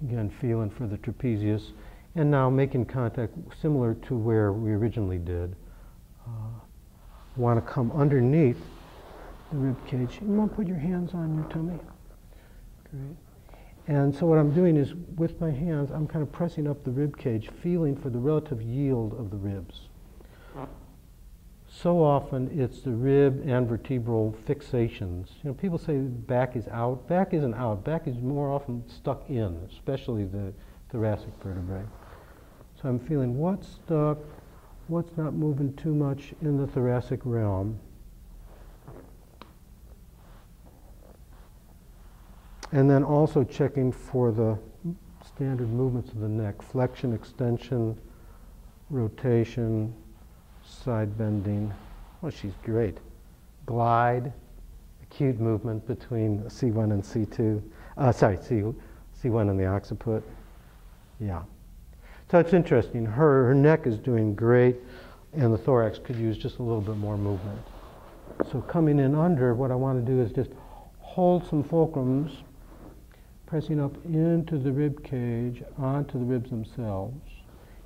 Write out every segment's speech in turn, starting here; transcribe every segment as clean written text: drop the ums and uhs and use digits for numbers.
Again, feeling for the trapezius, and now making contact similar to where we originally did. Want to come underneath the rib cage. You want to put your hands on your tummy? Great. And so what I'm doing is, with my hands, I'm kind of pressing up the rib cage, feeling for the relative yield of the ribs. So often it's the rib and vertebral fixations. You know, people say back is out. Back isn't out. Back is more often stuck in, especially the thoracic vertebrae. So I'm feeling what's stuck, what's not moving too much in the thoracic realm. And then also checking for the standard movements of the neck: flexion, extension, rotation, side bending. Oh, she's great. Glide, acute movement between C1 and C2. C1 and the occiput. Yeah. So it's interesting. Her neck is doing great, and the thorax could use just a little bit more movement. So coming in under, what I want to do is just hold some fulcrums, pressing up into the rib cage, onto the ribs themselves,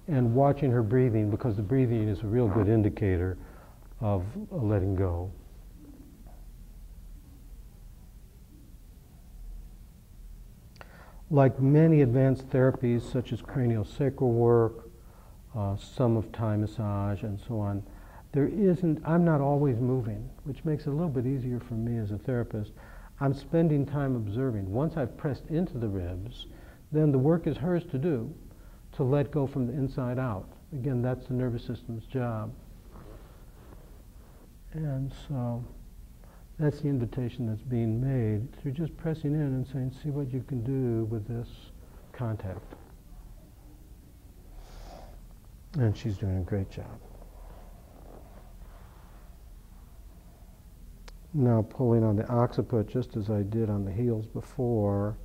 and watching her breathing, because the breathing is a real good indicator of letting go. Like many advanced therapies, such as craniosacral work, some of Thai massage, and so on, I'm not always moving, which makes it a little bit easier for me as a therapist. I'm spending time observing. Once I've pressed into the ribs, then the work is hers to do, to let go from the inside out. Again, that's the nervous system's job. And so that's the invitation that's being made through just pressing in and saying, see what you can do with this contact. And she's doing a great job. Now pulling on the occiput, just as I did on the heels before,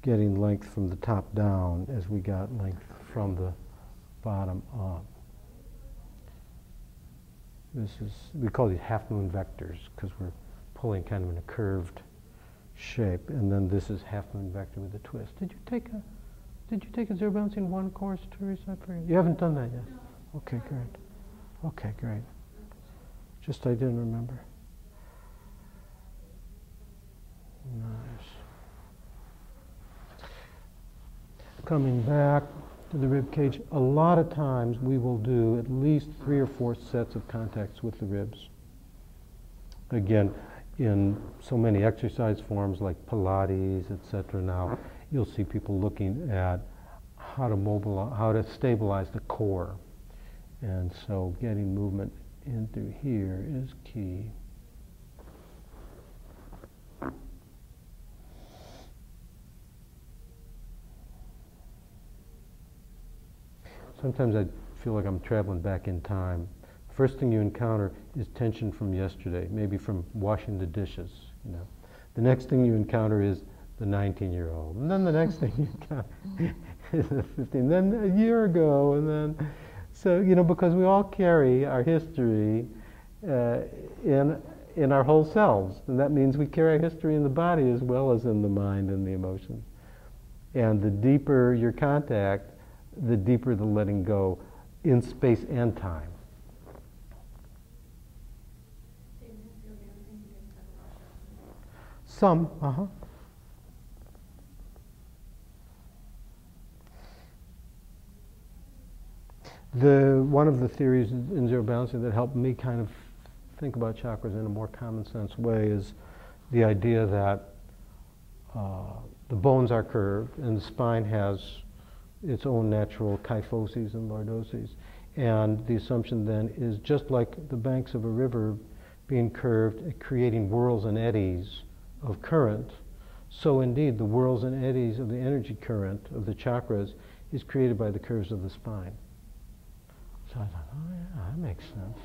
getting length from the top down as we got length from the bottom up. We call these half-moon vectors because we're pulling kind of in a curved shape, and then this is half-moon vector with a twist. Did you take a zero balancing 1 course, Teresa? You haven't done that yet? No. Okay, great. Okay, great. Just I didn't remember. Nice. Coming back to the rib cage, a lot of times we will do at least 3 or 4 sets of contacts with the ribs. Again, in so many exercise forms like Pilates, etc. now, you'll see people looking at how to stabilize the core. And so getting movement in through here is key. Sometimes I feel like I'm traveling back in time. First thing you encounter is tension from yesterday, maybe from washing the dishes. You know, the next thing you encounter is the 19-year-old, and then the next thing you encounter is the 15, then a year ago, and then so because we all carry our history in our whole selves, and that means we carry our history in the body as well as in the mind and the emotions. And the deeper your contact, the deeper the letting go in space and time. Some, One of the theories in zero balancing that helped me kind of think about chakras in a more common sense way is the idea that the bones are curved and the spine has its own natural kyphoses and lordoses. And the assumption then is, just like the banks of a river being curved, creating whirls and eddies of current, so indeed the whirls and eddies of the energy current of the chakras is created by the curves of the spine. So I thought, oh yeah, that makes sense.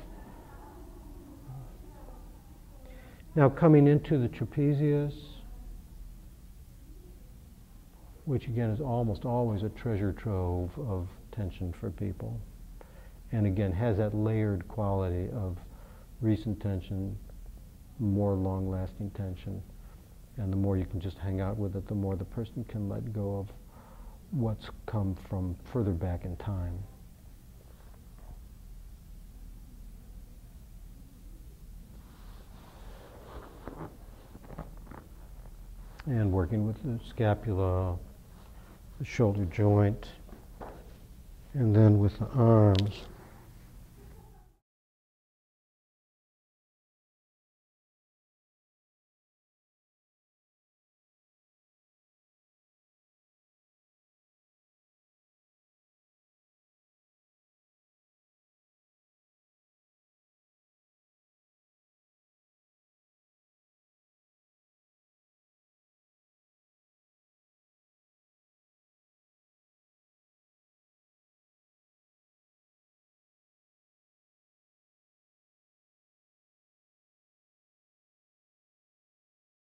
Now coming into the trapezius, which again is almost always a treasure trove of tension for people. And again, has that layered quality of recent tension, more long-lasting tension. And the more you can just hang out with it, the more the person can let go what's come from further back in time. And working with the scapula, the shoulder joint, and then with the arms.